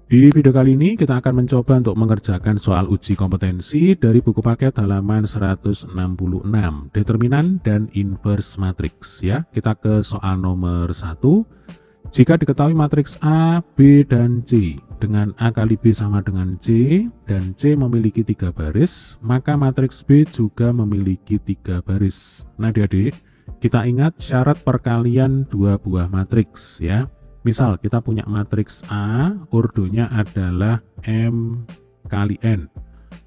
Di video kali ini kita akan mencoba untuk mengerjakan soal uji kompetensi dari buku paket halaman 166, determinan dan inverse matriks ya. Kita ke soal nomor 1. Jika diketahui matriks A, B, dan C dengan A kali B sama dengan C dan C memiliki 3 baris, maka matriks B juga memiliki 3 baris. Nah, adik-adik, kita ingat syarat perkalian dua buah matriks ya. Misal kita punya matriks A, ordonya adalah M kali N.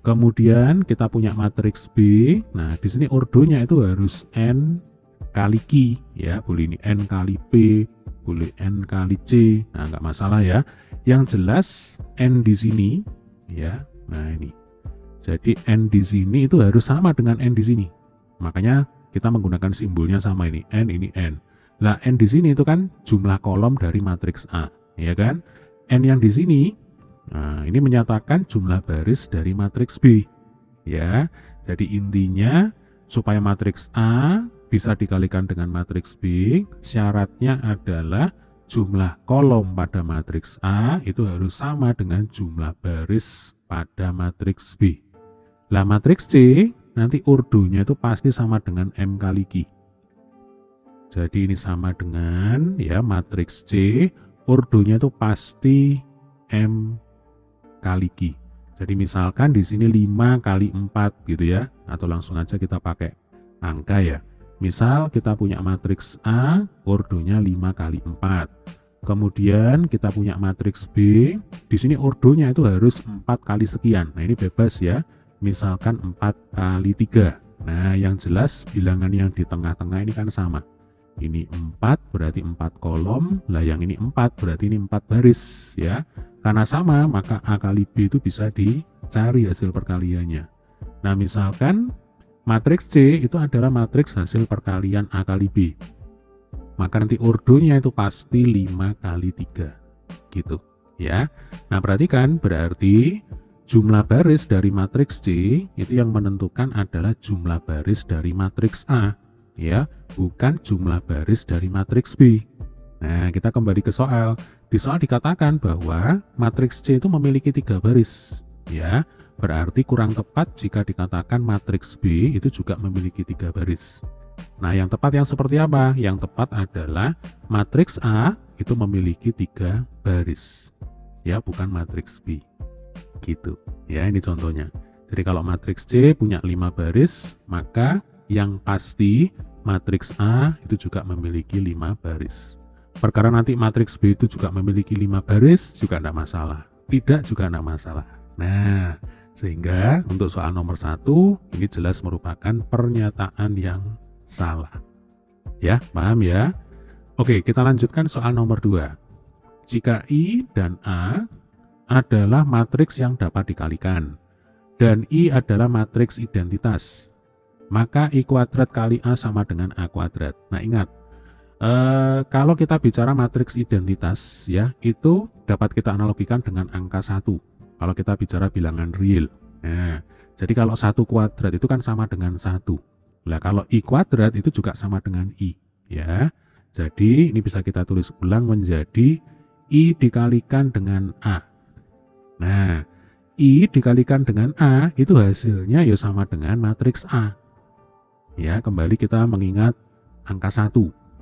Kemudian kita punya matriks B. Nah, di sini ordonya itu harus N kali Q ya. Boleh ini N kali P, boleh N kali C. Nah, nggak masalah ya. Yang jelas N di sini ya. Nah, ini. Jadi N di sini itu harus sama dengan N di sini. Makanya kita menggunakan simbolnya sama ini. N ini N. Nah, N di sini itu kan jumlah kolom dari matriks A, ya kan? N yang di sini, nah, ini menyatakan jumlah baris dari matriks B, ya. Jadi intinya supaya matriks A bisa dikalikan dengan matriks B, syaratnya adalah jumlah kolom pada matriks A itu harus sama dengan jumlah baris pada matriks B. Nah, matriks C nanti ordonya itu pasti sama dengan M kali Q. Jadi ini sama dengan ya matriks C, ordonya itu pasti M kali Q. Jadi misalkan di sini 5 kali 4 gitu ya, atau langsung aja kita pakai angka ya. Misal kita punya matriks A, ordonya 5 kali 4. Kemudian kita punya matriks B, di sini ordonya itu harus 4 kali sekian. Nah, ini bebas ya. Misalkan 4 kali 3. Nah, yang jelas bilangan yang di tengah-tengah ini kan sama. Ini 4 berarti 4 kolom, lah yang ini 4 berarti ini 4 baris ya. Karena sama maka A kali B itu bisa dicari hasil perkaliannya. Nah, misalkan matriks C itu adalah matriks hasil perkalian A kali B. Maka nanti ordonya itu pasti 5 kali 3 gitu ya. Nah, perhatikan berarti jumlah baris dari matriks C itu yang menentukan adalah jumlah baris dari matriks A ya, bukan jumlah baris dari matriks B. Nah, kita kembali ke soal. Di soal dikatakan bahwa matriks C itu memiliki 3 baris ya. Berarti kurang tepat jika dikatakan matriks B itu juga memiliki 3 baris. Nah, yang tepat yang seperti apa? Yang tepat adalah matriks A itu memiliki 3 baris ya, bukan matriks B gitu ya. Ini contohnya. Jadi kalau matriks C punya 5 baris, maka yang pasti matriks A itu juga memiliki 5 baris. Perkara nanti matriks B itu juga memiliki 5 baris juga tidak masalah. Tidak juga tidak masalah. Nah, sehingga untuk soal nomor 1 ini jelas merupakan pernyataan yang salah. Ya, paham ya? Oke, kita lanjutkan soal nomor 2. Jika I dan A adalah matriks yang dapat dikalikan dan I adalah matriks identitas, maka I kuadrat kali A sama dengan A kuadrat. Nah, ingat, kalau kita bicara matriks identitas ya, itu dapat kita analogikan dengan angka 1 kalau kita bicara bilangan real. Nah, jadi kalau 1 kuadrat itu kan sama dengan 1. Nah, kalau I kuadrat itu juga sama dengan I ya. Jadi ini bisa kita tulis ulang menjadi I dikalikan dengan A. Nah, I dikalikan dengan A itu hasilnya ya sama dengan matriks A. Ya, kembali kita mengingat angka 1.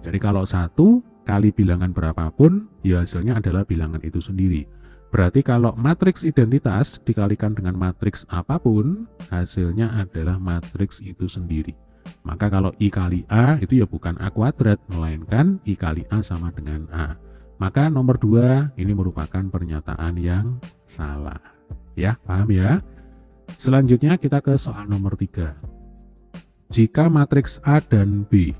Jadi kalau 1 kali bilangan berapapun, ya hasilnya adalah bilangan itu sendiri. Berarti kalau matriks identitas dikalikan dengan matriks apapun, hasilnya adalah matriks itu sendiri. Maka kalau I kali A itu ya bukan A kuadrat, melainkan I kali A sama dengan A. Maka nomor 2 ini merupakan pernyataan yang salah. Ya, paham ya? Selanjutnya kita ke soal nomor 3. Jika matriks A dan B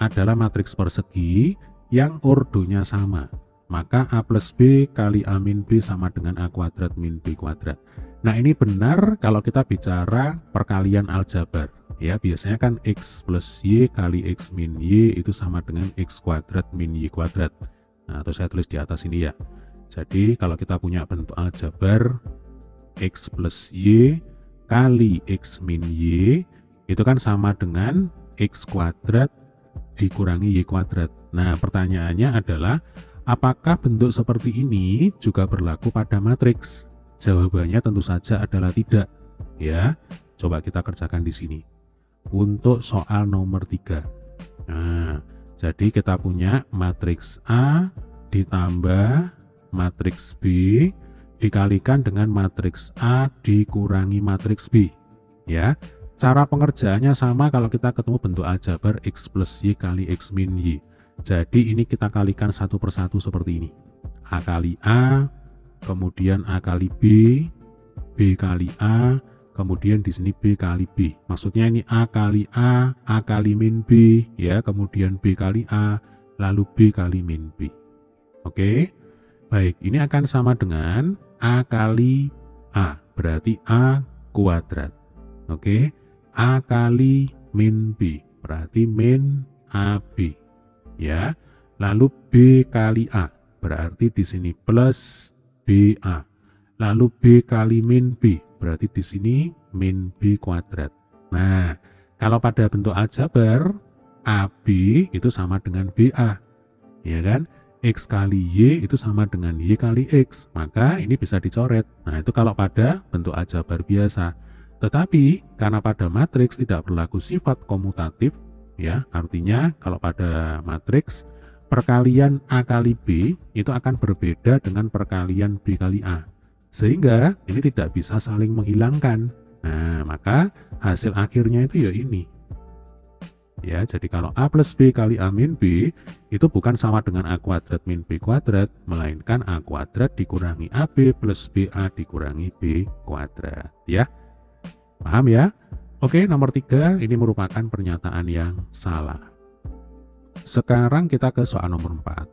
adalah matriks persegi yang ordonya sama, maka A plus B kali A min B sama dengan A kuadrat min B kuadrat. Nah, ini benar kalau kita bicara perkalian aljabar. Ya, biasanya kan X plus Y kali X min Y itu sama dengan X kuadrat min Y kuadrat. Nah, atau saya tulis di atas ini ya. Jadi kalau kita punya bentuk aljabar X plus Y kali X min Y itu kan sama dengan X kuadrat dikurangi Y kuadrat. Nah, pertanyaannya adalah Apakah bentuk seperti ini juga berlaku pada matriks? Jawabannya tentu saja adalah tidak. Ya, coba kita kerjakan di sini. Untuk soal nomor 3. Nah, jadi kita punya matriks A ditambah matriks B dikalikan dengan matriks A dikurangi matriks B. Ya, cara pengerjaannya sama kalau kita ketemu bentuk aljabar X plus Y kali X min Y. Jadi ini kita kalikan satu persatu seperti ini. A kali A, kemudian A kali B, B kali A, kemudian di sini B kali B. Maksudnya ini A kali A kali min B, ya, kemudian B kali A, lalu B kali min B. Oke, baik, ini akan sama dengan A kali A, berarti A kuadrat. Oke, A kali min B, berarti min AB. Ya, lalu B kali A, berarti di sini plus BA. Lalu B kali min B, berarti di sini min B kuadrat. Nah, kalau pada bentuk aljabar, AB itu sama dengan BA. Ya kan? X kali Y itu sama dengan Y kali X. Maka ini bisa dicoret. Nah, itu kalau pada bentuk aljabar biasa. Tetapi, karena pada matriks tidak berlaku sifat komutatif, ya, artinya kalau pada matriks perkalian A kali B itu akan berbeda dengan perkalian B kali A, sehingga ini tidak bisa saling menghilangkan. Nah, maka hasil akhirnya itu ya ini. Ya, jadi kalau A plus B kali A min B itu bukan sama dengan A kuadrat min B kuadrat, melainkan A kuadrat dikurangi AB plus BA dikurangi B kuadrat. Ya, paham ya? Oke, nomor 3 ini merupakan pernyataan yang salah. Sekarang kita ke soal nomor 4,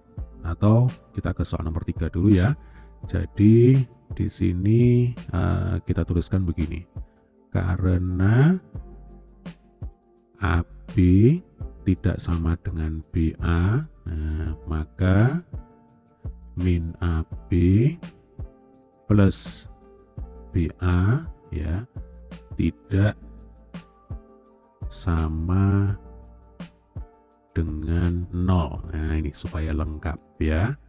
atau kita ke soal nomor 3 dulu ya. Jadi di sini kita tuliskan begini. Karena AB tidak sama dengan BA, maka min AB plus BA, ya, tidak sama dengan 0. Nah, ini supaya lengkap ya.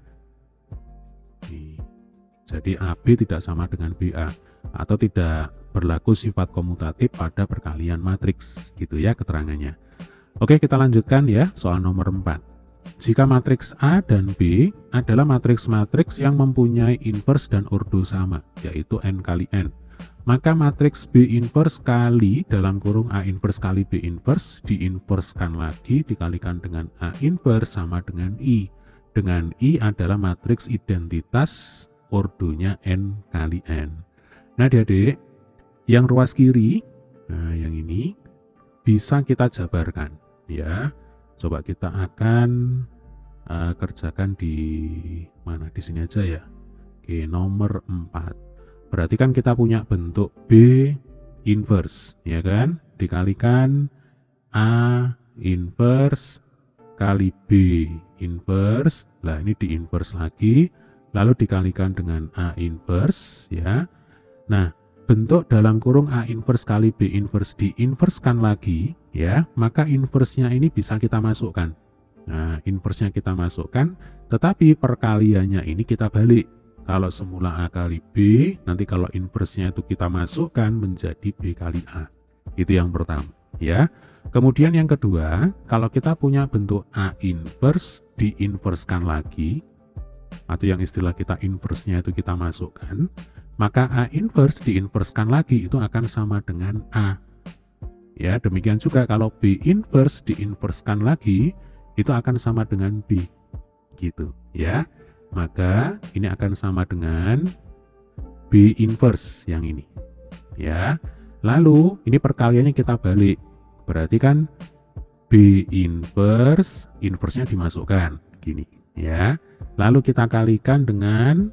Jadi AB tidak sama dengan BA, atau tidak berlaku sifat komutatif pada perkalian matriks, gitu ya keterangannya. Oke, kita lanjutkan ya soal nomor 4. Jika matriks A dan B adalah matriks-matriks yang mempunyai invers dan ordo sama, yaitu N kali N, maka matriks B inverse kali dalam kurung A inverse kali B inverse diinverskan lagi dikalikan dengan A inverse sama dengan I. Dengan I adalah matriks identitas ordonya N kali N. Nah, adik-adik, yang ruas kiri, nah yang ini bisa kita jabarkan ya. Coba kita akan kerjakan di mana, di sini aja ya. Oke, nomor 4. Berarti kan kita punya bentuk B inverse, ya kan? Dikalikan A inverse kali B inverse. Nah, ini di inverse lagi, lalu dikalikan dengan A inverse, ya. Nah, bentuk dalam kurung A inverse kali B inverse diinverskan lagi, ya, maka inverse-nya ini bisa kita masukkan. Nah, inverse-nya kita masukkan, tetapi perkaliannya ini kita balik. Kalau semula A kali B, nanti kalau inverse-nya itu kita masukkan menjadi B kali A. Itu yang pertama, ya. Kemudian yang kedua, kalau kita punya bentuk A inverse diinverskan lagi, atau yang istilah kita inverse-nya itu kita masukkan, maka A inverse diinverskan lagi itu akan sama dengan A. Ya, demikian juga kalau B inverse diinverskan lagi, itu akan sama dengan B. Gitu, ya. Maka ini akan sama dengan B inverse yang ini, ya. Lalu ini perkaliannya kita balik, berarti kan B inverse, inverse-nya dimasukkan gini, ya. Lalu kita kalikan dengan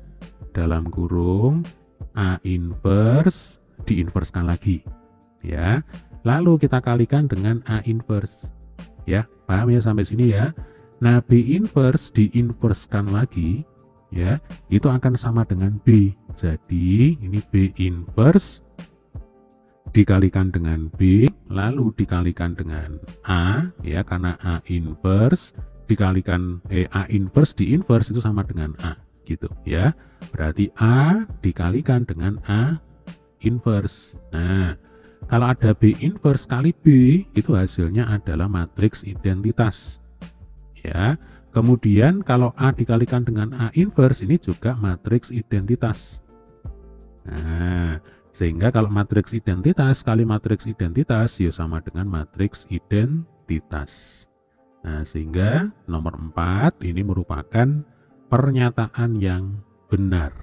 dalam kurung A inverse diinverskan lagi, ya. Lalu kita kalikan dengan A inverse, ya. Paham ya sampai sini ya? Nah, B inverse diinverskan lagi, ya, itu akan sama dengan B. Jadi, ini B inverse dikalikan dengan B, lalu dikalikan dengan A, ya, karena A inverse dikalikan A inverse di inverse itu sama dengan A gitu ya. Berarti A dikalikan dengan A inverse. Nah, kalau ada B inverse kali B itu hasilnya adalah matriks identitas ya. Kemudian kalau A dikalikan dengan A inverse ini juga matriks identitas. Nah, sehingga kalau matriks identitas kali matriks identitas ya sama dengan matriks identitas. Nah, sehingga nomor 4 ini merupakan pernyataan yang benar.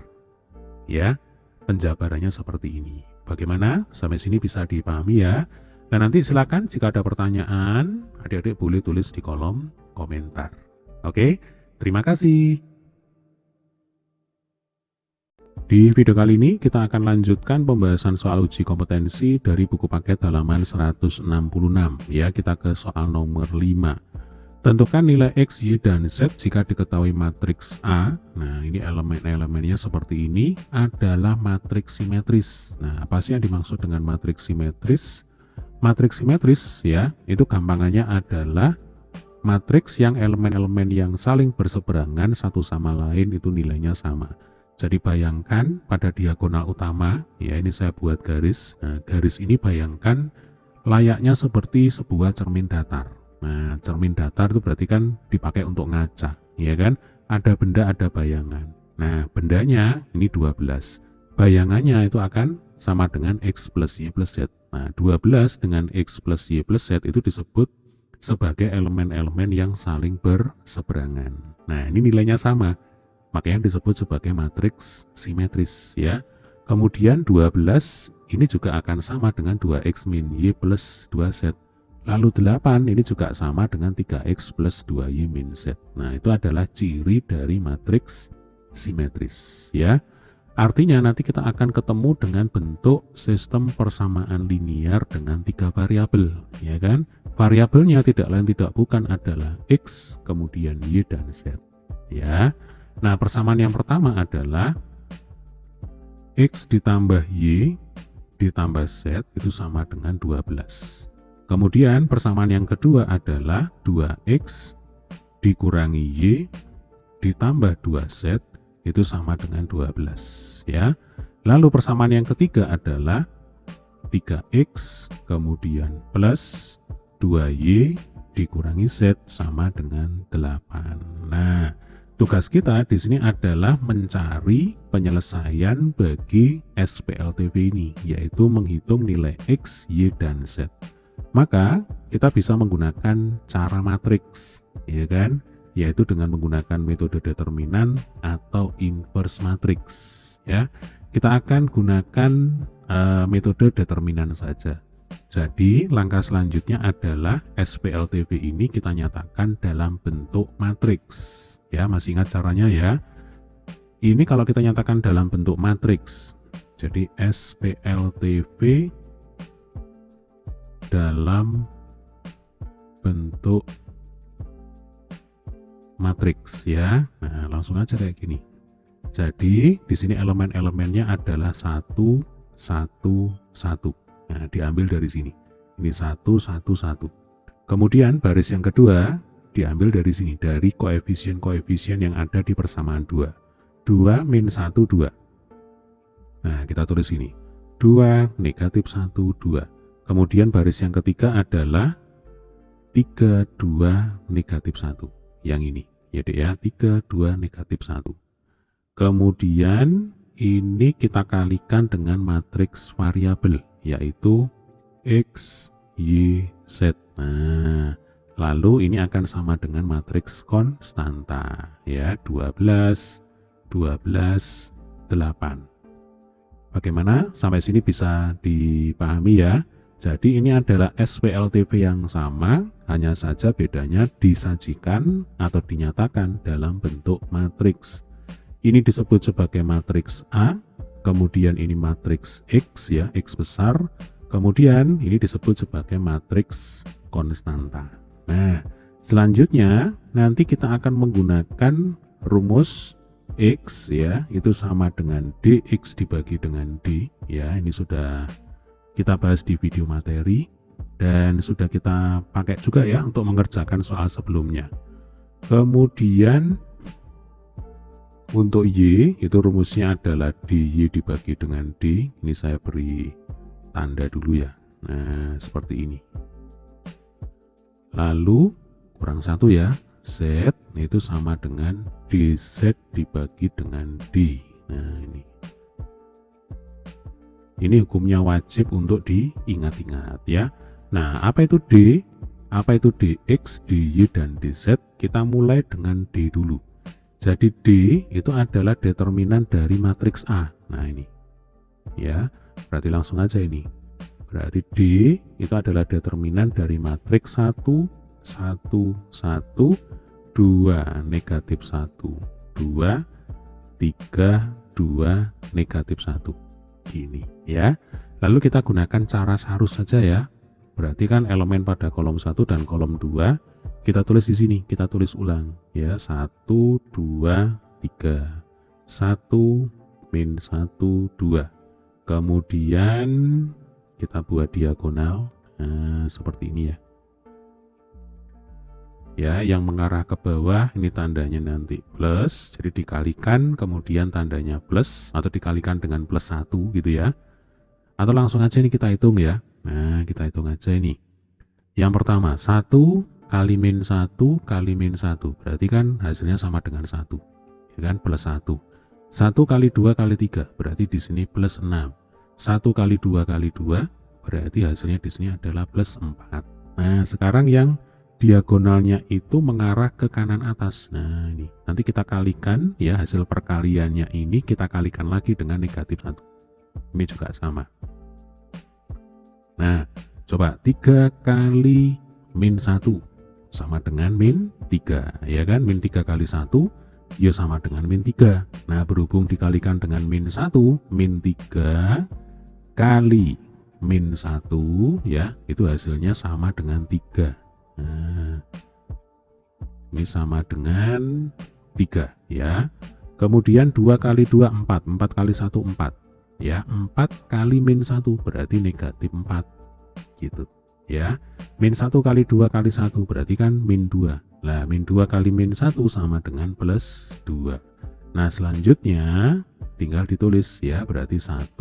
Ya, penjabarannya seperti ini. Bagaimana? Sampai sini bisa dipahami ya. Dan nanti silakan jika ada pertanyaan, adik-adik boleh tulis di kolom komentar. Oke, terima kasih. Di video kali ini kita akan lanjutkan pembahasan soal uji kompetensi dari buku paket halaman 166 ya. Kita ke soal nomor 5. Tentukan nilai X, Y, dan Z jika diketahui matriks A. Nah, ini elemen-elemennya seperti ini adalah matriks simetris. Nah, apa sih yang dimaksud dengan matriks simetris? Matriks simetris ya, itu gampangannya adalah matriks yang elemen-elemen yang saling berseberangan satu sama lain itu nilainya sama. Jadi bayangkan pada diagonal utama, ya ini saya buat garis. Nah, garis ini bayangkan layaknya seperti sebuah cermin datar. Nah, cermin datar itu berarti kan dipakai untuk ngaca, ya kan? Ada benda, ada bayangan. Nah, bendanya ini 12. Bayangannya itu akan sama dengan X plus Y plus Z. Nah, 12 dengan X plus Y plus Z itu disebut sebagai elemen-elemen yang saling berseberangan. Nah, ini nilainya sama. Makanya disebut sebagai matriks simetris ya. Kemudian 12 ini juga akan sama dengan 2X min Y plus 2Z. Lalu 8 ini juga sama dengan 3X plus 2Y min Z. Nah, itu adalah ciri dari matriks simetris ya. Artinya nanti kita akan ketemu dengan bentuk sistem persamaan linear dengan 3 variabel, ya kan? Variabelnya tidak lain tidak bukan adalah X, kemudian Y dan Z. Ya. Nah, persamaan yang pertama adalah X ditambah Y ditambah Z itu sama dengan 12. Kemudian persamaan yang kedua adalah 2X dikurangi Y ditambah 2Z itu sama dengan 12 ya. Lalu persamaan yang ketiga adalah 3X kemudian plus 2Y dikurangi Z sama dengan 8. Nah, tugas kita di sini adalah mencari penyelesaian bagi SPLTV ini, yaitu menghitung nilai X, Y, dan Z. Maka kita bisa menggunakan cara matriks, ya kan? Yaitu dengan menggunakan metode determinan atau inverse matrix, ya. Kita akan gunakan metode determinan saja. Jadi langkah selanjutnya adalah SPLTV ini kita nyatakan dalam bentuk matriks. Ya, masih ingat caranya ya. Ini kalau kita nyatakan dalam bentuk matriks. Jadi SPLTV dalam bentuk matriks ya. Nah, langsung aja kayak gini. Jadi di sini elemen-elemennya adalah 1 1 1. Nah, diambil dari sini. Ini 1 1 1. Kemudian baris yang kedua diambil dari sini, dari koefisien-koefisien yang ada di persamaan 2. 2 min 1 2. Nah, kita tulis ini. 2 negatif 1 2. Kemudian baris yang ketiga adalah 3 2 negatif 1. Yang ini, ya Dek ya, 3 2 negatif 1. Kemudian ini kita kalikan dengan matriks variabel, yaitu X, Y, Z. Nah, lalu ini akan sama dengan matriks konstanta, ya, 12, 12, 8. Bagaimana? Sampai sini bisa dipahami ya. Jadi ini adalah SPLTV yang sama, hanya saja bedanya disajikan atau dinyatakan dalam bentuk matriks. Ini disebut sebagai matriks A, kemudian ini matriks X ya, X besar, kemudian ini disebut sebagai matriks konstanta. Nah, selanjutnya nanti kita akan menggunakan rumus X ya, itu sama dengan DX dibagi dengan D ya. Ini sudah kita bahas di video materi dan sudah kita pakai juga ya untuk mengerjakan soal sebelumnya. Kemudian untuk Y itu rumusnya adalah DY dibagi dengan D. Ini saya beri tanda dulu ya. Nah, seperti ini. Lalu kurang 1 ya. Z itu sama dengan DZ dibagi dengan D. Nah, ini hukumnya wajib untuk diingat-ingat ya. Nah, apa itu D? Apa itu DX, DY, dan DZ? Kita mulai dengan D dulu. Jadi D itu adalah determinan dari matriks A. Nah, ini. Ya, berarti langsung aja ini. Berarti D itu adalah determinan dari matriks 1, 1, 1, 2, negatif 1, 2, 3, 2, negatif 1. Gini ya. Lalu kita gunakan cara sarus saja ya. Berarti kan elemen pada kolom 1 dan kolom 2 kita tulis di sini, kita tulis ulang ya. 1, 2, 3. 1, min 1, 2. Kemudian kita buat diagonal seperti ini ya. Ya, yang mengarah ke bawah ini tandanya nanti plus, jadi dikalikan kemudian tandanya plus atau dikalikan dengan plus 1 gitu ya. Atau langsung aja ini kita hitung ya. Nah, kita hitung aja ini. Yang pertama 1 kali min 1 kali min 1, berarti kan hasilnya sama dengan 1 ya kan, plus 1. 1 kali 2 kali 3, berarti di sini plus 6. 1 kali 2 kali 2, berarti hasilnya di sini adalah plus 4. Nah, sekarang yang diagonalnya itu mengarah ke kanan atas. Nah, ini nanti kita kalikan ya, hasil perkaliannya ini kita kalikan lagi dengan negatif 1. Ini juga sama. Nah, coba 3 kali min 1 sama dengan min 3 ya kan, min 3 kali 1 ya sama dengan min 3. Nah, berhubung dikalikan dengan min 1, min 3 kali min 1 ya, itu hasilnya sama dengan 3. Nah, ini sama dengan 3 ya. Kemudian 2 kali 2 4, 4 kali 1 4 ya, 4 kali min 1 berarti negatif 4 gitu ya. Min 1 kali 2 kali 1 berarti kan min 2. Nah, min 2 kali min 1 sama dengan plus 2. Nah, selanjutnya tinggal ditulis ya, berarti 1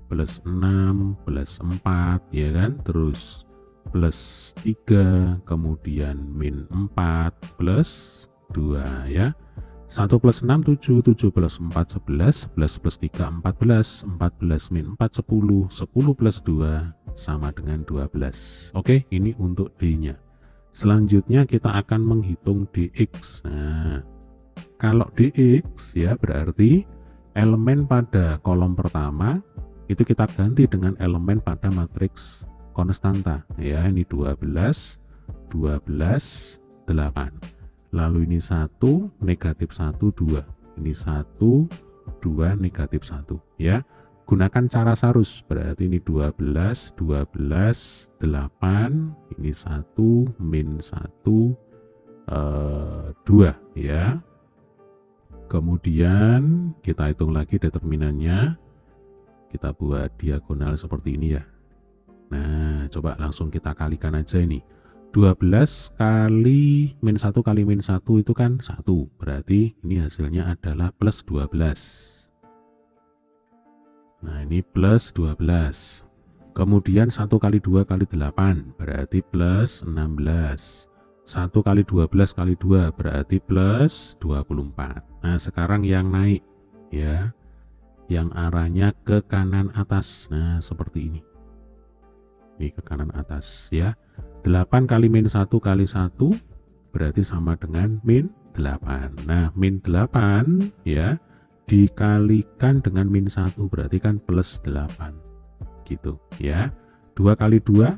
plus 6 plus 4 ya kan, terus plus 3, kemudian min 4 plus 2 ya. 1 plus 6 7, 7 plus 4 11, 11 plus 3 14, 14 min 4 10, 10 plus 2 sama dengan 12. Oke, ini untuk D-nya. Selanjutnya kita akan menghitung DX. Nah, kalau DX ya berarti elemen pada kolom pertama itu kita ganti dengan elemen pada matriks konstanta ya. Ini 12, 12, 8. Lalu ini 1, negatif 1, 2. Ini 1, 2, negatif 1 ya. Gunakan cara sarus, berarti ini 12, 12, 8. Ini 1, min 1, 2 ya. Kemudian kita hitung lagi determinannya. Kita buat diagonal seperti ini ya. Nah, coba langsung kita kalikan aja ini. 12 kali min 1 kali min 1 itu kan 1. Berarti ini hasilnya adalah plus 12. Nah, ini plus 12. Kemudian 1 kali 2 kali 8 berarti plus 16. 1 kali 12 kali 2 berarti plus 24. Nah, sekarang yang naik ya, yang arahnya ke kanan atas. Nah, seperti ini. Ini ke kanan atas ya. 8 kali min 1 kali 1 berarti sama dengan min 8. Nah, min 8 ya dikalikan dengan min 1 berarti kan plus 8 gitu ya. 2 kali 2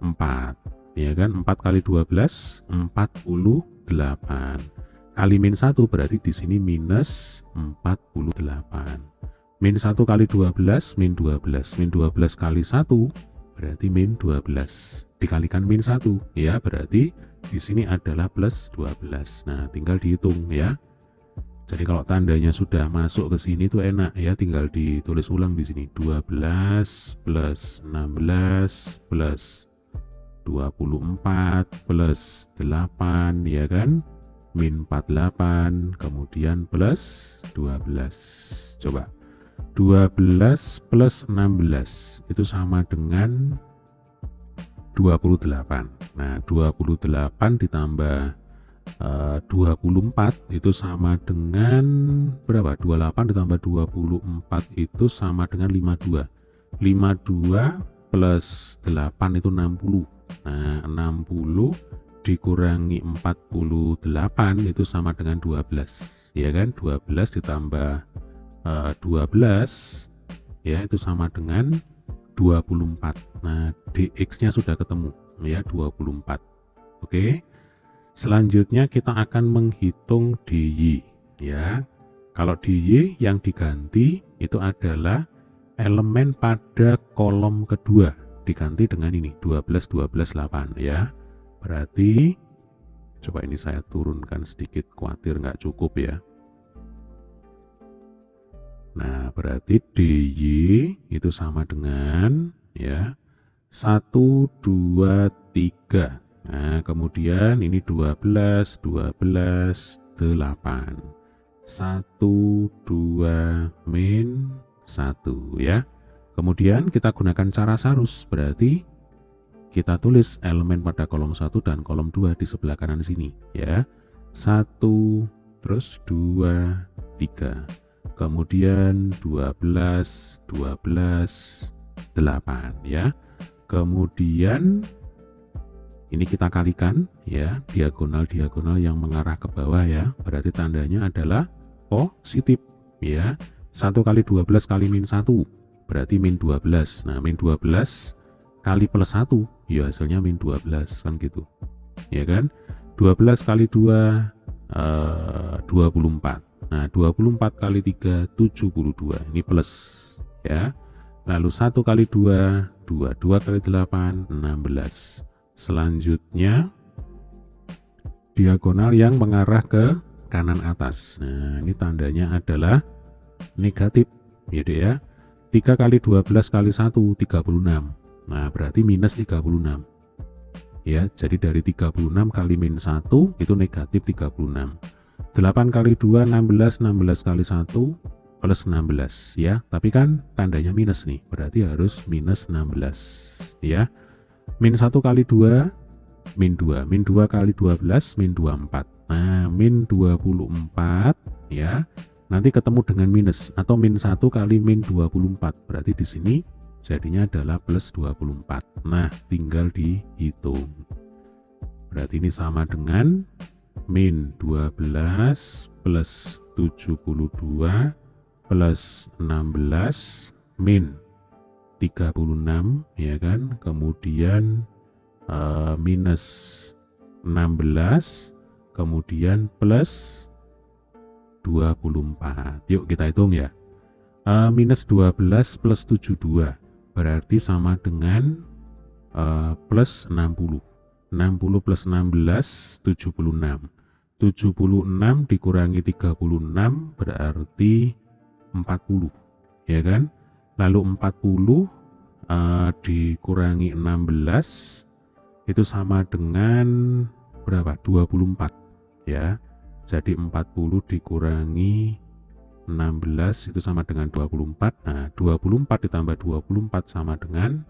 4 ya kan, 4 kali 12 48 kali min 1 berarti di sini minus 48. Min 1 kali 12 min 12, min 12 kali 1 berarti min 12 dikalikan min 1 ya, berarti di sini adalah plus 12. Nah, tinggal dihitung ya. Jadi kalau tandanya sudah masuk ke sini tuh enak ya, tinggal ditulis ulang di sini 12 plus 16 plus 24 plus 8 ya kan, min 48, kemudian plus 12. Coba 12 plus 16 itu sama dengan 28. Nah 28 ditambah 24 itu sama dengan berapa? 28 ditambah 24 itu sama dengan 52. 52 plus 8 itu 60. Nah 60 dikurangi 48 itu sama dengan 12 ya kan, 12 ditambah 12 ya itu sama dengan 24. Nah dx nya sudah ketemu ya, 24. Oke, selanjutnya kita akan menghitung dy ya. Kalau dy yang diganti itu adalah elemen pada kolom kedua, diganti dengan ini 12 12 8 ya. Berarti coba ini saya turunkan sedikit, khawatir nggak cukup ya. Nah berarti dy itu sama dengan ya 1 2 3. Nah kemudian ini 12 12 8 1 2 min 1 ya. Kemudian kita gunakan cara sarus, berarti kita tulis elemen pada kolom 1 dan kolom 2 di sebelah kanan sini ya. 1 terus 2 3. Kemudian 12 12 8 ya. Kemudian ini kita kalikan ya, diagonal-diagonal yang mengarah ke bawah ya. Berarti tandanya adalah positif ya. 1 kali 12 kali min 1 berarti min 12. Nah min 12 kali plus 1 ya hasilnya min 12 kan gitu ya kan. 12 kali 2 24. Nah 24 kali 3 72, ini plus ya. Lalu 1 kali 2 2 kali 8 16. Selanjutnya diagonal yang mengarah ke kanan atas. Nah ini tandanya adalah negatif ya dek ya. 3 kali 12 kali 1 36. Nah berarti minus 36 ya. Jadi dari 36 kali min 1 itu negatif 36. 8 kali 2 16, 16 kali 1 plus 16 ya. Tapi kan tandanya minus nih, berarti harus minus 16 ya. Min 1 kali 2 min 2, min 2 kali 12 min 24. Nah min 24 ya, nanti ketemu dengan minus atau min 1 kali min 24, berarti di sini jadinya adalah plus 24. Nah tinggal dihitung, berarti ini sama dengan min 12 plus 72 plus 16 min 36 ya kan. Kemudian minus 16 kemudian plus 24. Yuk kita hitung ya. Minus 12 plus 72 berarti sama dengan plus 60. 60 plus 16 76. 76 dikurangi 36 berarti 40 ya kan. Lalu 40 dikurangi 16 itu sama dengan berapa? 24 ya. Jadi 40 dikurangi 16 itu sama dengan 24. Nah 24 ditambah 24 sama dengan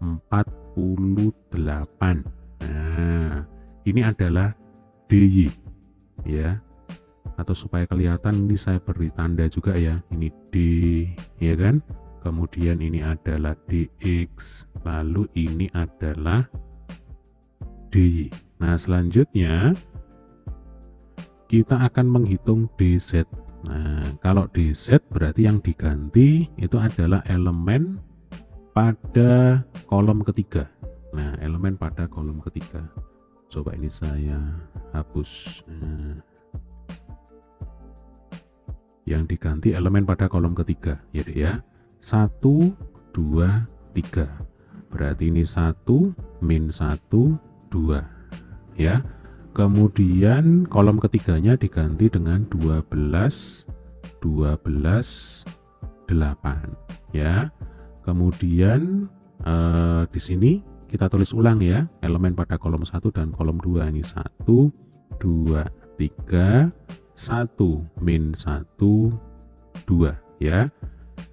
48. Nah ini adalah dy ya, atau supaya kelihatan ini saya beri tanda juga ya, ini d ya kan. Kemudian ini adalah dx, lalu ini adalah dy. Nah selanjutnya kita akan menghitung dz. Nah kalau dz berarti yang diganti itu adalah elemen pada kolom ketiga. Nah elemen pada kolom ketiga, coba ini saya hapus. Yang diganti elemen pada kolom ketiga ya dek ya. 1 2 3 berarti ini 1 min 1 2 ya. Kemudian kolom ketiganya diganti dengan 12 12 8 ya. Kemudian di sini kita tulis ulang ya, elemen pada kolom 1 dan kolom 2 ini 1, 2, 3, 1, min 1, 2 ya.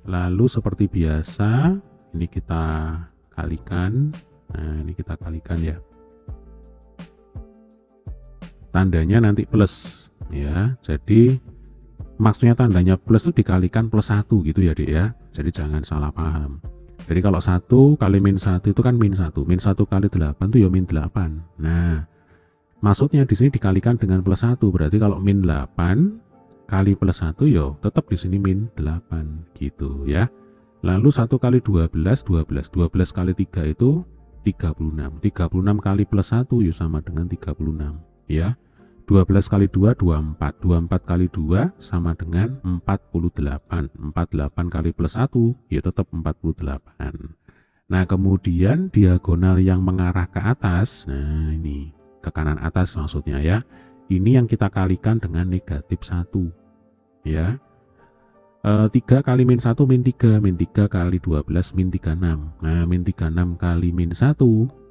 Lalu seperti biasa ini kita kalikan. Nah, ini kita kalikan ya. Tandanya nanti plus ya. Jadi maksudnya tandanya plus itu dikalikan plus 1 gitu ya, Dek ya. Jadi jangan salah paham. Jadi kalau 1 kali min 1 itu kan min 1. Min 1 kali 8 itu ya min 8. Nah, maksudnya di sini dikalikan dengan plus 1. Berarti kalau min 8 kali plus 1 ya tetap di sini min 8 gitu ya. Lalu 1 kali 12, 12 kali 3 itu 36. 36 kali plus 1 ya sama dengan 36 ya. 12 kali 2, 24. 24 kali 2 sama dengan 48. 48 kali plus 1 ya tetap 48. Nah, kemudian diagonal yang mengarah ke atas, nah ini ke kanan atas maksudnya ya. Ini yang kita kalikan dengan negatif 1 ya. 3 kali min 1 min 3, min 3 kali 12 min 36. Nah, min 36 kali min 1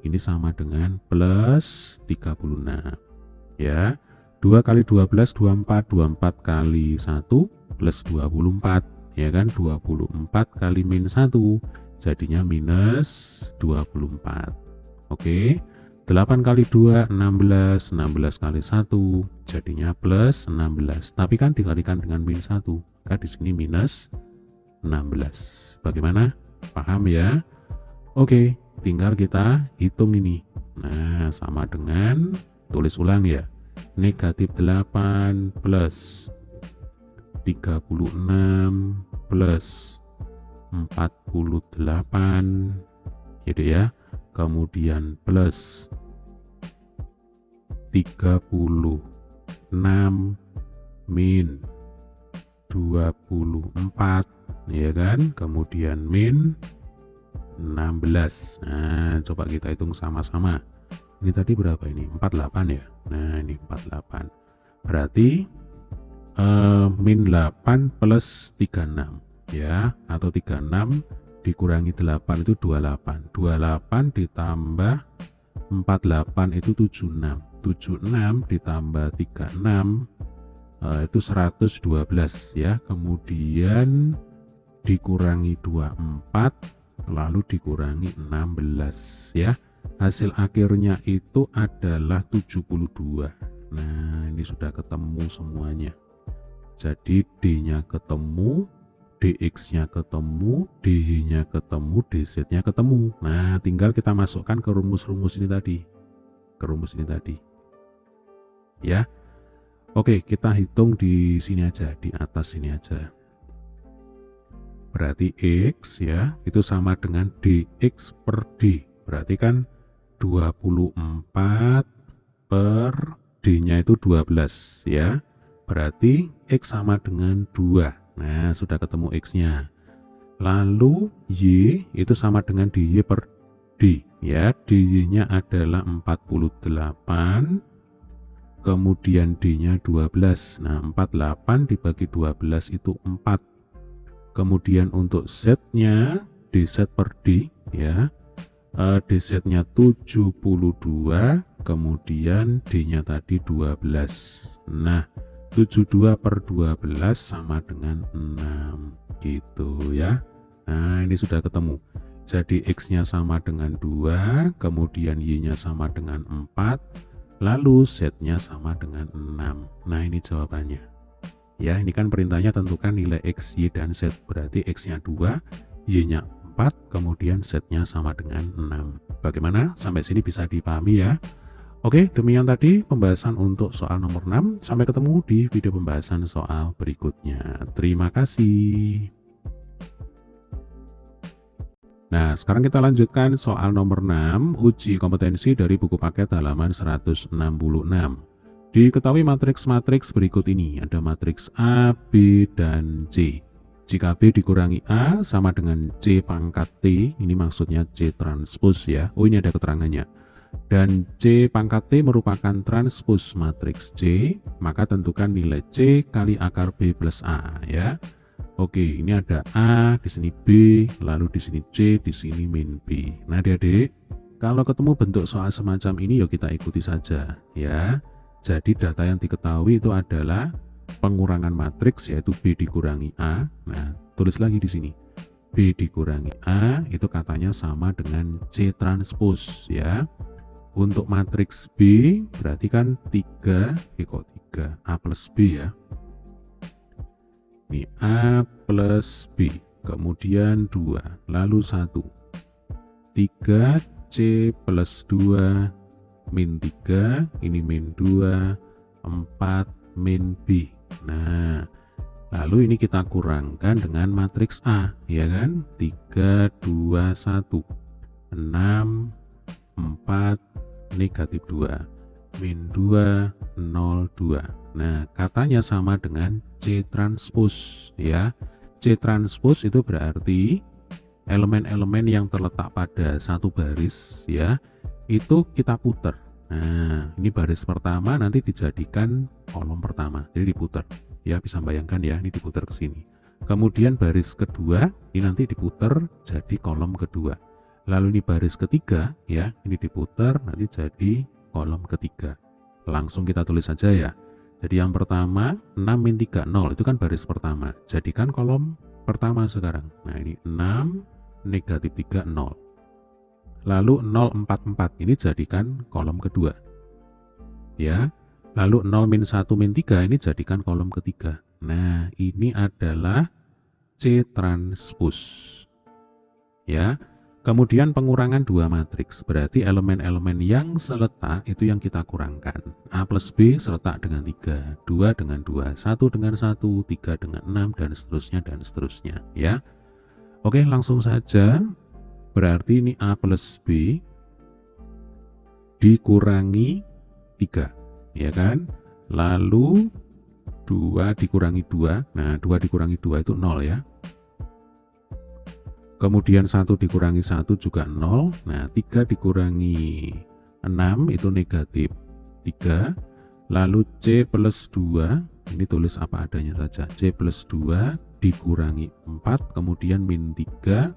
ini sama dengan plus 36 ya. 2 kali 12 24, 24 kali 1 plus 24 ya kan. 24 kali min 1 jadinya minus 24. Oke. 8 kali 2 16, 16 kali 1 jadinya plus 16. Tapi kan dikalikan dengan min 1, maka di sini minus 16. Bagaimana? Paham ya? Oke, tinggal kita hitung ini. Nah, sama dengan tulis ulang ya. Negatif 8 plus 36 plus 48 gitu ya. Kemudian plus 36 min 24 ya kan. Kemudian min 16. Nah, coba kita hitung sama-sama. Ini tadi berapa ini? 48 ya. Nah, ini 48. Berarti min 8 plus 36 ya, atau 36 dikurangi 8 itu 28. 28 ditambah 48 itu 76. 76 ditambah 36 itu 112 ya. Kemudian dikurangi 24 lalu dikurangi 16 ya. Hasil akhirnya itu adalah 72. Nah, ini sudah ketemu semuanya. Jadi D-nya ketemu, DX-nya ketemu, DY-nya ketemu, DZ-nya ketemu. Nah, tinggal kita masukkan ke rumus-rumus ini tadi. Ke rumus ini tadi. Ya. Oke, kita hitung di sini aja, di atas sini aja. Berarti X ya, itu sama dengan DX per D. Berarti kan 24 per D-nya itu 12 ya. Berarti X sama dengan 2. Nah, sudah ketemu X-nya. Lalu Y itu sama dengan DY per D ya. DY-nya adalah 48. Kemudian D-nya 12. Nah, 48 dibagi 12 itu 4. Kemudian untuk Z-nya DZ per D ya. DZ-nya 72, kemudian D-nya tadi 12. Nah, 72 per 12 sama dengan 6 gitu ya. Nah, ini sudah ketemu. Jadi X-nya sama dengan 2, kemudian Y-nya sama dengan 4, lalu Z-nya sama dengan 6. Nah, ini jawabannya. Ya, ini kan perintahnya tentukan nilai X, Y, dan Z. Berarti X-nya 2, Y-nya 4, kemudian Z-nya sama dengan 6. Bagaimana? Sampai sini bisa dipahami ya. Oke, demikian tadi pembahasan untuk soal nomor 6. Sampai ketemu di video pembahasan soal berikutnya. Terima kasih. Nah, sekarang kita lanjutkan soal nomor 6, uji kompetensi dari buku paket halaman 166. Diketahui matriks-matriks berikut ini. Ada matriks A, B, dan C. Jika B dikurangi A sama dengan C pangkat T, ini maksudnya C transpose ya. Oh, ini ada keterangannya. Dan C pangkat T merupakan transpose matriks C, maka tentukan nilai C kali akar B plus A ya. Oke, ini ada A, di sini B, lalu di sini C, di sini min B. Nah, adik-adik, kalau ketemu bentuk soal semacam ini, yuk kita ikuti saja ya. Jadi data yang diketahui itu adalah pengurangan matriks, yaitu B dikurangi A. Nah, tulis lagi di sini. B dikurangi A itu katanya sama dengan C transpose ya. Untuk matriks B berarti kan 3, kok 3, A plus B ya. Ini A plus B, kemudian 2, lalu 1. 3 C plus 2 min 3, ini min 2, 4 min B. Nah, lalu ini kita kurangkan dengan matriks A, ya kan? 3, 2, 1, 6, 4, negatif 2, min 2, 0, 2. Nah, katanya sama dengan C transpose, ya. C transpose itu berarti elemen-elemen yang terletak pada satu baris, ya, itu kita putar. Nah, ini baris pertama nanti dijadikan kolom pertama, jadi diputar. Ya, bisa bayangkan ya, ini diputar ke sini. Kemudian baris kedua ini nanti diputar jadi kolom kedua. Lalu ini baris ketiga ya, ini diputar nanti jadi kolom ketiga. Langsung kita tulis saja ya. Jadi yang pertama 6 min 3 0 itu kan baris pertama. Jadikan kolom pertama sekarang. Nah, ini 6 negatif 3 0. Lalu 0 4 4 ini jadikan kolom kedua. Ya. Lalu 0 min 1 min 3 ini jadikan kolom ketiga. Nah, ini adalah C transpose. Ya. Kemudian pengurangan dua matriks, berarti elemen-elemen yang seletak itu yang kita kurangkan. A plus B seletak dengan 3, 2 dengan 2, 1 dengan 1, 3 dengan 6, dan seterusnya, ya. Oke, langsung saja. Berarti ini A plus B dikurangi 3, ya kan? Lalu 2 dikurangi 2, nah 2 dikurangi 2 itu 0 ya. Kemudian 1 dikurangi 1 juga 0. Nah, 3 dikurangi 6 itu negatif 3. Lalu C plus 2, ini tulis apa adanya saja. C plus 2 dikurangi 4, kemudian min 3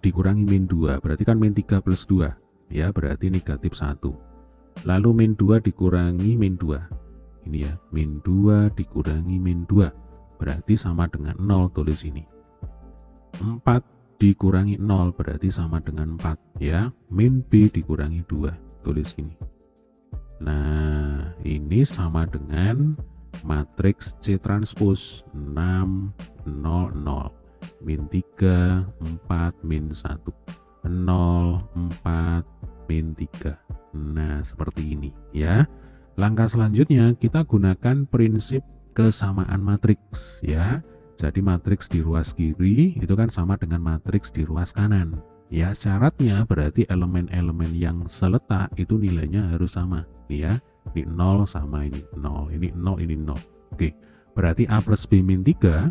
dikurangi min 2. Berarti kan min 3 plus 2. Ya, berarti negatif 1. Lalu min 2 dikurangi min 2. Ini ya, min 2 dikurangi min 2. Berarti sama dengan 0, tulis ini. 4 dikurangi 0 berarti sama dengan 4 ya. Min B dikurangi 2, tulis ini. Nah, ini sama dengan matriks C transpose 6 0 0. Min 3 4 min 1 0 4 min 3. Nah, seperti ini ya. Langkah selanjutnya kita gunakan prinsip kesamaan matriks ya. Jadi matriks di ruas kiri itu kan sama dengan matriks di ruas kanan. Ya, syaratnya berarti elemen-elemen yang seletak itu nilainya harus sama. Nih ya, ini 0 sama ini 0, ini 0, ini 0. Oke, berarti A plus B min 3,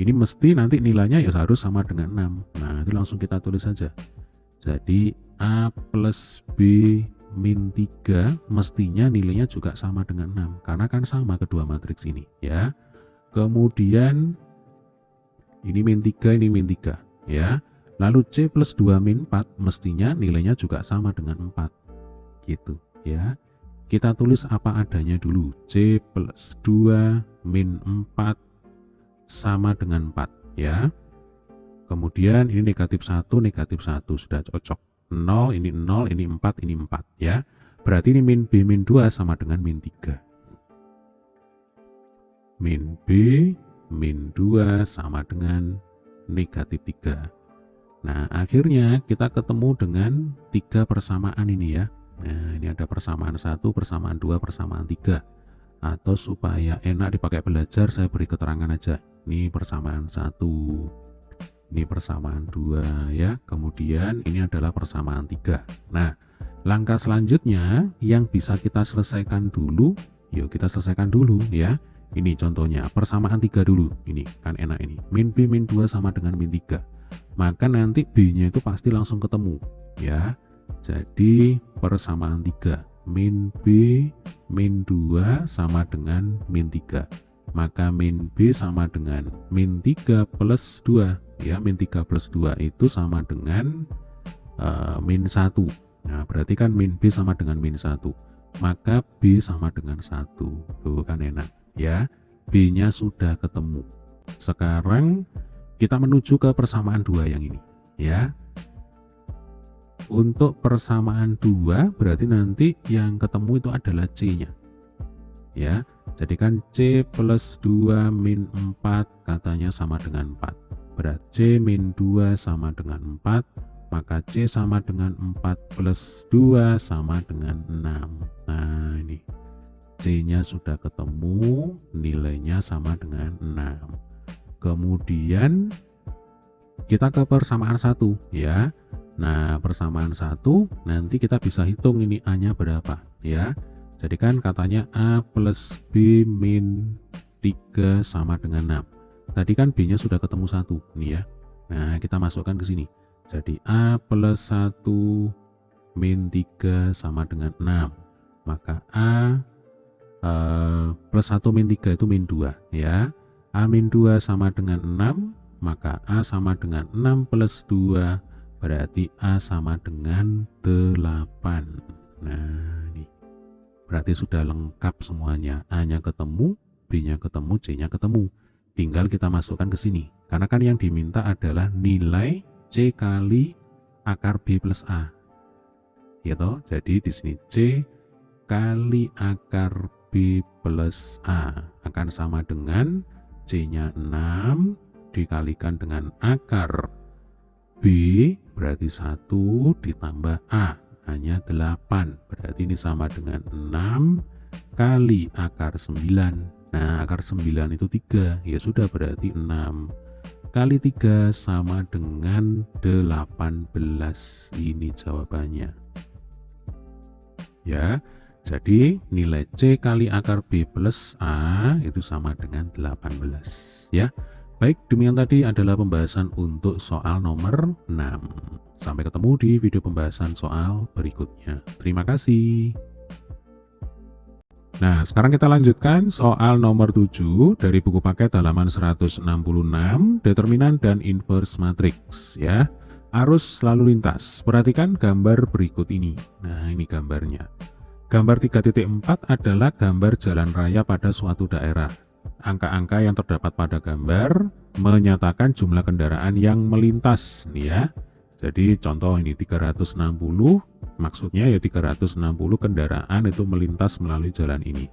ini mesti nanti nilainya ya harus sama dengan 6. Nah, itu langsung kita tulis saja. Jadi A plus B min 3 mestinya nilainya juga sama dengan 6. Karena kan sama kedua matriks ini ya. Kemudian ini min 3, ini min 3 ya. Lalu C plus 2 min 4 mestinya nilainya juga sama dengan 4 gitu ya. Kita tulis apa adanya dulu. C plus 2 min 4 sama dengan 4 ya. Kemudian ini negatif 1 sudah cocok. 0 ini 0, ini 4, ini 4 ya. Berarti ini min B min 2 sama dengan min 3. Min B min 2 sama dengan negatif 3. Nah, akhirnya kita ketemu dengan 3 persamaan ini ya. Nah, ini ada persamaan 1, persamaan 2, persamaan 3. Atau supaya enak dipakai belajar, saya beri keterangan aja. Ini persamaan 1, ini persamaan 2 ya. Kemudian ini adalah persamaan 3. Nah, langkah selanjutnya yang bisa kita selesaikan dulu, yuk kita selesaikan dulu ya. Ini contohnya persamaan 3 dulu. Ini kan enak ini. Min B min 2 sama dengan min 3. Maka nanti B-nya itu pasti langsung ketemu ya. Jadi persamaan 3. Min B min 2 sama dengan min 3. Maka min B sama dengan min 3 plus 2 ya. Min 3 plus 2 itu sama dengan min 1. Nah, berarti kan min B sama dengan min 1. Maka B sama dengan 1. Tuh kan enak ya. B-nya sudah ketemu. Sekarang kita menuju ke persamaan 2 yang ini ya. Untuk persamaan 2 berarti nanti yang ketemu itu adalah C-nya. Ya. Jadi kan C plus 2 min 4 katanya sama dengan 4. Berarti C min 2 sama dengan 4. Maka C sama dengan 4 plus 2 sama dengan 6. Nah ini C-nya sudah ketemu, nilainya sama dengan 6. Kemudian kita ke persamaan 1 ya. Nah persamaan 1 nanti kita bisa hitung ini A-nya berapa ya. Jadi kan katanya A plus B min 3 sama dengan 6. Tadi kan B-nya sudah ketemu 1 nih ya. Nah kita masukkan ke sini. Jadi A plus 1 min 3 sama dengan 6. Maka A plus 1 min 3 itu min 2 ya. A min 2 sama dengan 6. Maka A sama dengan 6 plus 2. Berarti A sama dengan 8. Nah ini. Berarti sudah lengkap semuanya. A-nya ketemu, B-nya ketemu, C-nya ketemu. Tinggal kita masukkan ke sini. Karena kan yang diminta adalah nilai C kali akar B plus A. Gitu. Jadi di sini C kali akar B plus A akan sama dengan C-nya 6 dikalikan dengan akar B berarti 1 ditambah A. Hanya 8, berarti ini sama dengan 6 kali akar 9. Nah akar 9 itu 3, ya sudah berarti 6 kali 3 sama dengan 18. Ini jawabannya ya. Jadi nilai C kali akar B plus A itu sama dengan 18 ya. Baik, demikian tadi adalah pembahasan untuk soal nomor 6. Sampai ketemu di video pembahasan soal berikutnya. Terima kasih. Nah, sekarang kita lanjutkan soal nomor 7 dari buku paket halaman 166, determinan dan inverse matrix ya. Arus lalu lintas. Perhatikan gambar berikut ini. Nah, ini gambarnya. Gambar 3.4 adalah gambar jalan raya pada suatu daerah. Angka-angka yang terdapat pada gambar menyatakan jumlah kendaraan yang melintas nih ya. Jadi contoh ini 360, maksudnya ya 360 kendaraan itu melintas melalui jalan ini.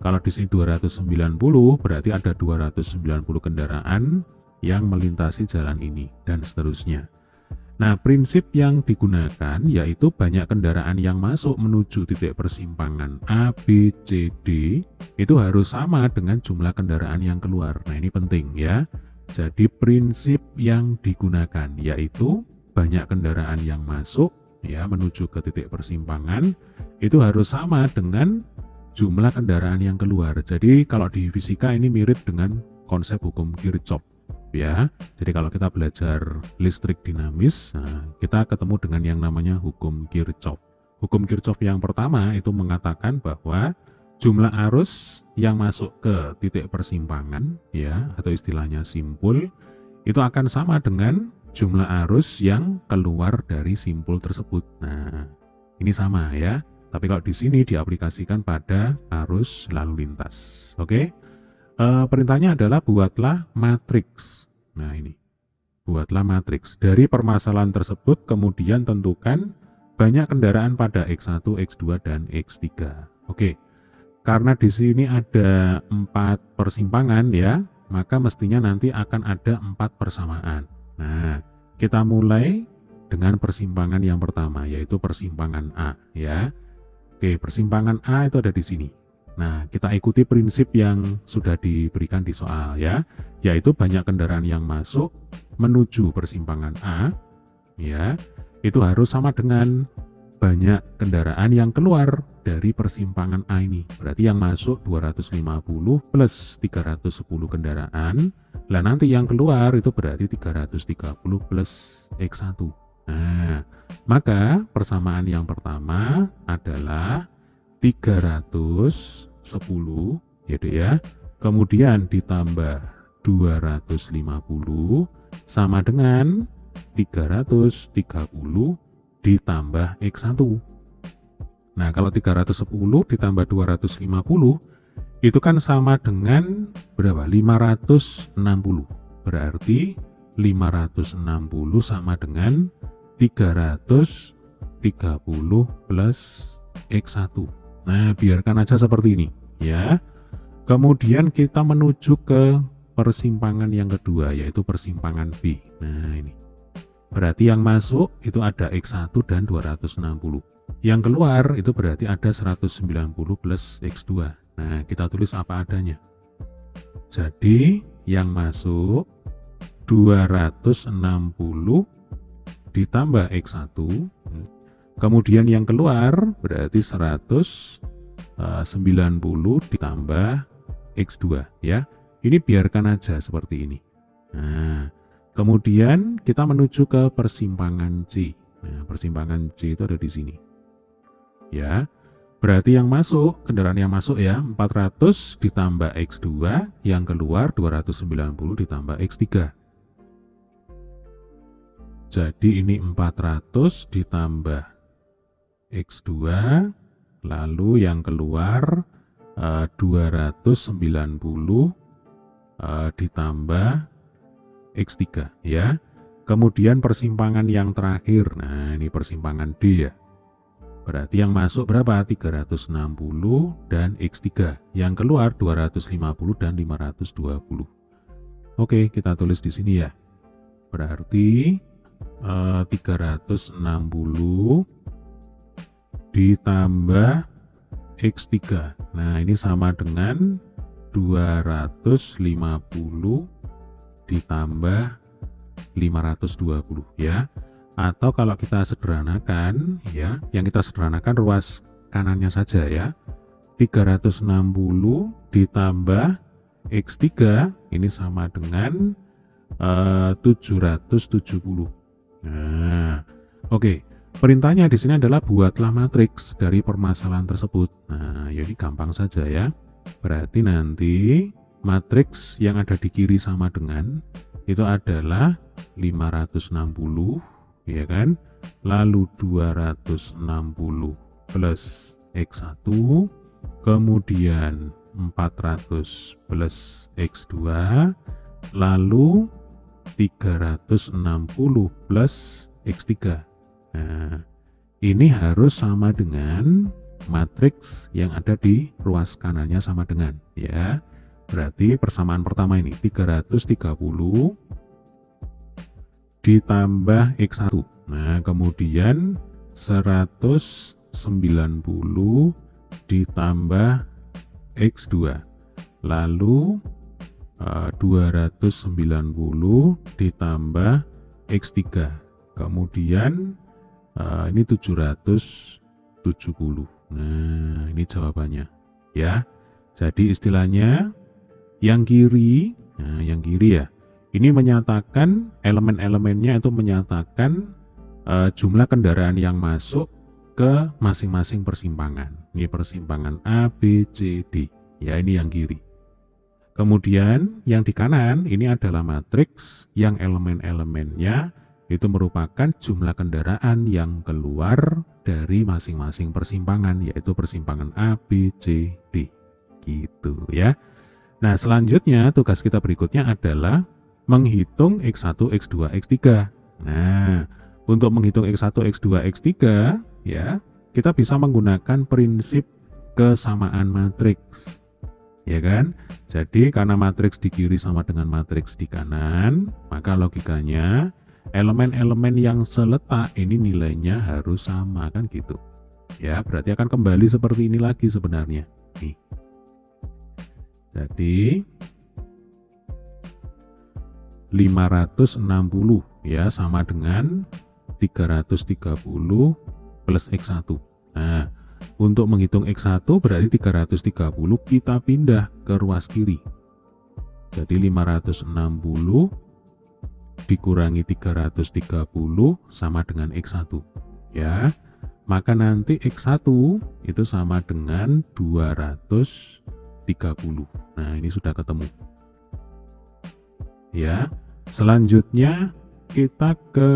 Kalau di sini 290 berarti ada 290 kendaraan yang melintasi jalan ini dan seterusnya. Nah, prinsip yang digunakan yaitu banyak kendaraan yang masuk menuju titik persimpangan A, B, C, D itu harus sama dengan jumlah kendaraan yang keluar. Nah, ini penting ya. Jadi prinsip yang digunakan yaitu banyak kendaraan yang masuk ya menuju ke titik persimpangan itu harus sama dengan jumlah kendaraan yang keluar. Jadi kalau di fisika ini mirip dengan konsep hukum Kirchhoff. Ya, jadi kalau kita belajar listrik dinamis, nah, kita ketemu dengan yang namanya hukum Kirchhoff. Hukum Kirchhoff yang pertama itu mengatakan bahwa jumlah arus yang masuk ke titik persimpangan, ya, atau istilahnya simpul, itu akan sama dengan jumlah arus yang keluar dari simpul tersebut. Nah, ini sama ya. Tapi kalau di sini diaplikasikan pada arus lalu lintas. Oke? Perintahnya adalah buatlah matriks. Nah ini, buatlah matriks. Dari permasalahan tersebut kemudian tentukan banyak kendaraan pada X1, X2, dan X3. Oke, karena di sini ada 4 persimpangan ya, maka mestinya nanti akan ada 4 persamaan. Nah, kita mulai dengan persimpangan yang pertama, yaitu persimpangan A ya. Oke, persimpangan A itu ada di sini. Nah, kita ikuti prinsip yang sudah diberikan di soal ya, yaitu banyak kendaraan yang masuk menuju persimpangan A ya, itu harus sama dengan banyak kendaraan yang keluar dari persimpangan A ini. Berarti yang masuk 250 plus 310 kendaraan, lah nanti yang keluar itu berarti 330 plus X1. Nah, maka persamaan yang pertama adalah 310 gitu ya, kemudian ditambah 250 sama dengan 330 ditambah X1. Nah, kalau 310 ditambah 250 itu kan sama dengan berapa? 560. Berarti 560 sama dengan 330 plus X1. Nah, biarkan aja seperti ini ya. Kemudian kita menuju ke persimpangan yang kedua, yaitu persimpangan B. Nah, ini. Berarti yang masuk itu ada X1 dan 260. Yang keluar itu berarti ada 190 plus X2. Nah, kita tulis apa adanya. Jadi, yang masuk 260 ditambah X1. Kemudian yang keluar berarti 190 ditambah X2 ya. Ini biarkan aja seperti ini. Nah, kemudian kita menuju ke persimpangan C. Nah, persimpangan C itu ada di sini. Ya. Berarti yang masuk, kendaraan yang masuk ya, 400 ditambah X2, yang keluar 290 ditambah X3. Jadi ini 400 ditambah X2, lalu yang keluar 290 ditambah X3 ya. Kemudian persimpangan yang terakhir, nah ini persimpangan D ya. Berarti yang masuk berapa? 360 dan X3. Yang keluar 250 dan 520. Oke, kita tulis di sini ya. Berarti 360 ditambah X3. Nah, ini sama dengan 250 ditambah 520 ya. Atau kalau kita sederhanakan ya, yang kita sederhanakan ruas kanannya saja ya. 360 ditambah X3 ini sama dengan 770. Nah, oke. Perintahnya di sini adalah buatlah matriks dari permasalahan tersebut. Nah, jadi gampang saja ya. Berarti nanti matriks yang ada di kiri sama dengan itu adalah 560 ya kan, lalu 260 plus X1, kemudian 400 plus X2, lalu 360 plus X3. Nah, ini harus sama dengan matriks yang ada di ruas kanannya sama dengan ya. Berarti persamaan pertama ini 330 ditambah X1. Nah, kemudian 190 ditambah X2. Lalu 290 ditambah X3. Kemudian ini 770. Nah, ini jawabannya ya. Jadi istilahnya yang kiri, nah yang kiri ya. Ini menyatakan elemen-elemennya itu menyatakan jumlah kendaraan yang masuk ke masing-masing persimpangan. Ini persimpangan A, B, C, D. Ya, ini yang kiri. Kemudian yang di kanan ini adalah matriks yang elemen-elemennya itu merupakan jumlah kendaraan yang keluar dari masing-masing persimpangan, yaitu persimpangan A, B, C, D. Gitu ya. Nah, selanjutnya tugas kita berikutnya adalah menghitung X1, X2, X3. Nah, untuk menghitung X1, X2, X3 ya, kita bisa menggunakan prinsip kesamaan matriks. Ya kan? Jadi karena matriks di kiri sama dengan matriks di kanan, maka logikanya elemen-elemen yang seletak ini nilainya harus sama kan gitu. Ya, berarti akan kembali seperti ini lagi sebenarnya. Nih. Jadi 560 ya sama dengan 330 plus X1. Nah, untuk menghitung X1 berarti 330 kita pindah ke ruas kiri. Jadi 560 dikurangi 330 sama dengan X1 ya. Maka nanti X1 itu sama dengan 230. Nah, ini sudah ketemu. Ya. Selanjutnya kita ke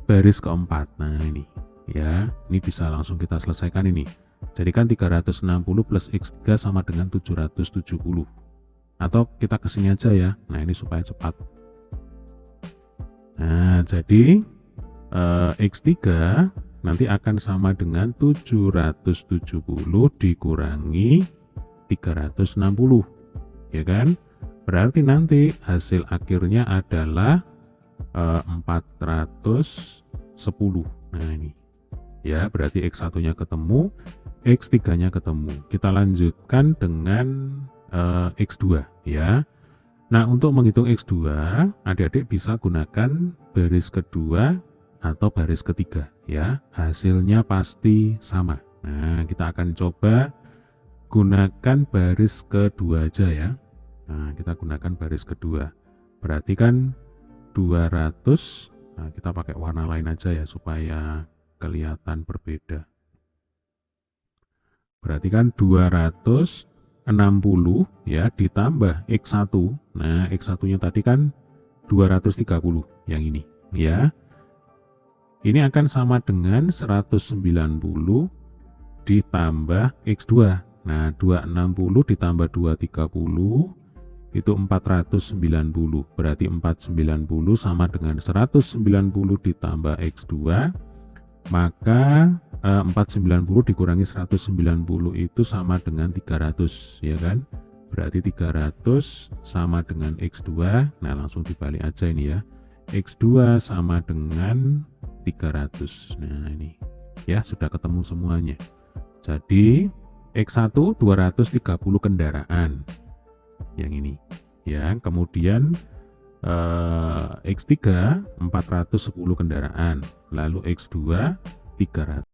baris keempat. Nah ini ya, ini bisa langsung kita selesaikan ini. Jadikan 360 plus X3 sama dengan 770. Atau kita kesini aja ya. Nah ini supaya cepat. Nah jadi X3 nanti akan sama dengan 770 dikurangi 360, ya kan? Berarti nanti hasil akhirnya adalah 410. Nah ini ya, berarti X1 nya ketemu, X3 nya ketemu. Kita lanjutkan dengan X2 ya. Nah untuk menghitung X2, adik-adik bisa gunakan baris kedua atau baris ketiga ya, hasilnya pasti sama. Nah kita akan coba gunakan baris kedua aja ya. Nah kita gunakan baris kedua, berarti kan 200. Nah kita pakai warna lain aja ya supaya kelihatan berbeda. Berarti kan 260 ya ditambah X1. Nah X1 nya tadi kan 230 yang ini ya. Ini akan sama dengan 190 ditambah X2. Nah 260 ditambah 230 itu 490. Berarti 490 sama dengan 190 ditambah X2. Maka 490 dikurangi 190 itu sama dengan 300 ya kan. Berarti 300 sama dengan X2. Nah langsung dibalik aja ini ya. X2 sama dengan 300. Nah ini ya, sudah ketemu semuanya. Jadi X1 230 kendaraan yang ini ya. Kemudian X3 410 kendaraan, lalu X2 300.